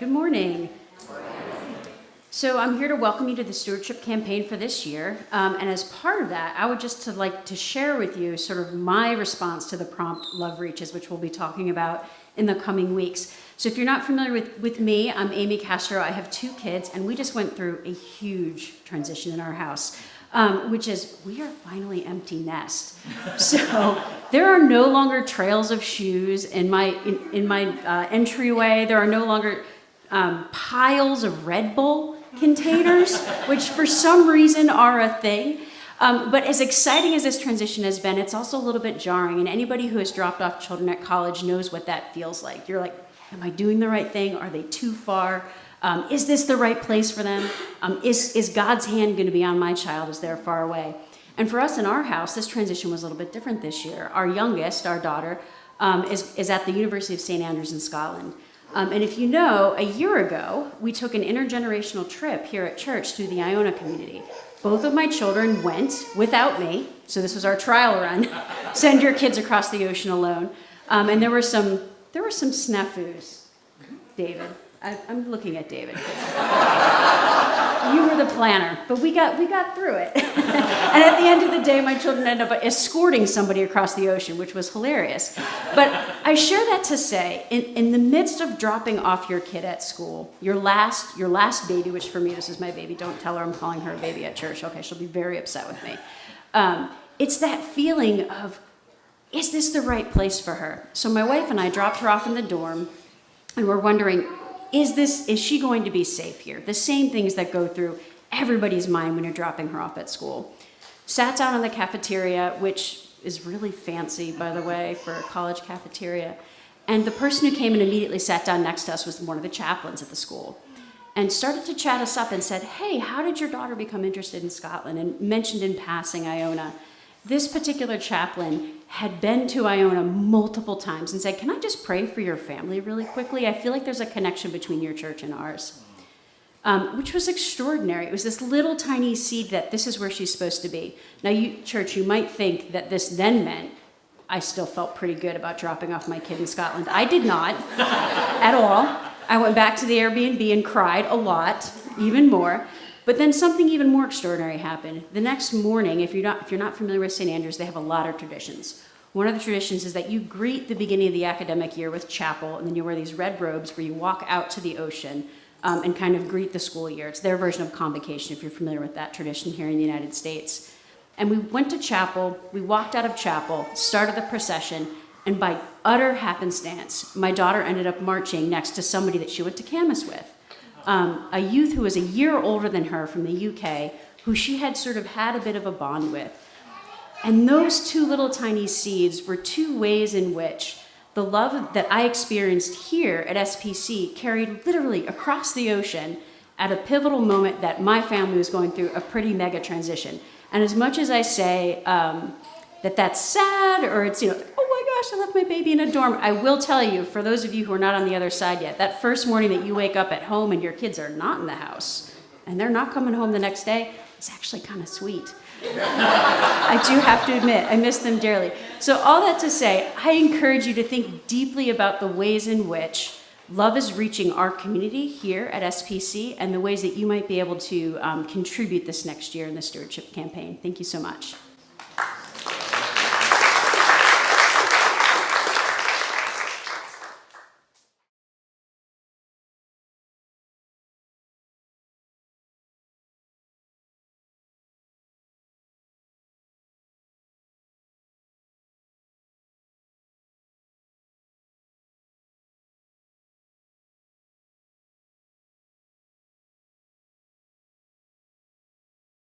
Good morning. So I'm here to welcome you to the Stewardship Campaign for this year. And as part of that, I would just like to share with you sort of my response to the prompt Love Reaches, which we'll be talking about in the coming weeks. So if you're not familiar with me, I'm Amy Castro. I have 2 kids, and we just went through a huge transition in our house, which is we are finally empty nest. So there are no longer trails of shoes in my entryway. There are no longer piles of Red Bull containers, which for some reason are a thing. But as exciting as this transition has been, it's also a little bit jarring. And anybody who has dropped off children at college knows what that feels like. You're like, am I doing the right thing? Are they too far? Is this the right place for them? Is God's hand going to be on my child as they're far away? And for us in our house, this transition was a little bit different this year. Our youngest, our daughter, is at the University of St. Andrews in Scotland. And if you know, a year ago, we took an intergenerational trip here at church through the Iona community. Both of my children went without me, so this was our trial run. Send your kids across the ocean alone. And there were some snafus, David. I'm looking at David. You were the planner, but we got through it. And at the end of the day, my children ended up escorting somebody across the ocean, which was hilarious. But I share that to say, in the midst of dropping off your kid at school, your last baby, which for me, this is my baby. Don't tell her I'm calling her a baby at church. Okay, she'll be very upset with me. It's that feeling of, is this the right place for her? So my wife and I dropped her off in the dorm, and we're wondering, is she going to be safe here? The same things that go through everybody's mind when you're dropping her off at school. Sat down in the cafeteria, which is really fancy, by the way, for a college cafeteria. And the person who came and immediately sat down next to us was one of the chaplains at the school, and started to chat us up and said, hey, how did your daughter become interested in Scotland? And mentioned in passing Iona. This particular chaplain had been to Iona multiple times and said, can I just pray for your family really quickly? I feel like there's a connection between your church and ours, which was extraordinary. It was this little tiny seed that this is where she's supposed to be. Now, church, you might think that this then meant I still felt pretty good about dropping off my kid in Scotland. I did not at all. I went back to the Airbnb and cried a lot, even more. But then something even more extraordinary happened. The next morning, if you're not familiar with St. Andrews, they have a lot of traditions. One of the traditions is that you greet the beginning of the academic year with chapel, and then you wear these red robes where you walk out to the ocean and kind of greet the school year. It's their version of convocation, if you're familiar with that tradition here in the United States. And we went to chapel, we walked out of chapel, started the procession, and by utter happenstance, my daughter ended up marching next to somebody that she went to Camas with. A youth who was a year older than her from the UK, who she had sort of had a bit of a bond with. And those 2 little tiny seeds were 2 ways in which the love that I experienced here at SPC carried literally across the ocean at a pivotal moment that my family was going through a pretty mega transition. And as much as I say that that's sad, or it's, I left my baby in a dorm, I will tell you, for those of you who are not on the other side yet, that first morning that you wake up at home and your kids are not in the house and they're not coming home the next day, it's actually kind of sweet. I do have to admit, I miss them dearly. So all that to say, I encourage you to think deeply about the ways in which love is reaching our community here at SPC and the ways that you might be able to contribute this next year in the Stewardship Campaign. Thank you so much.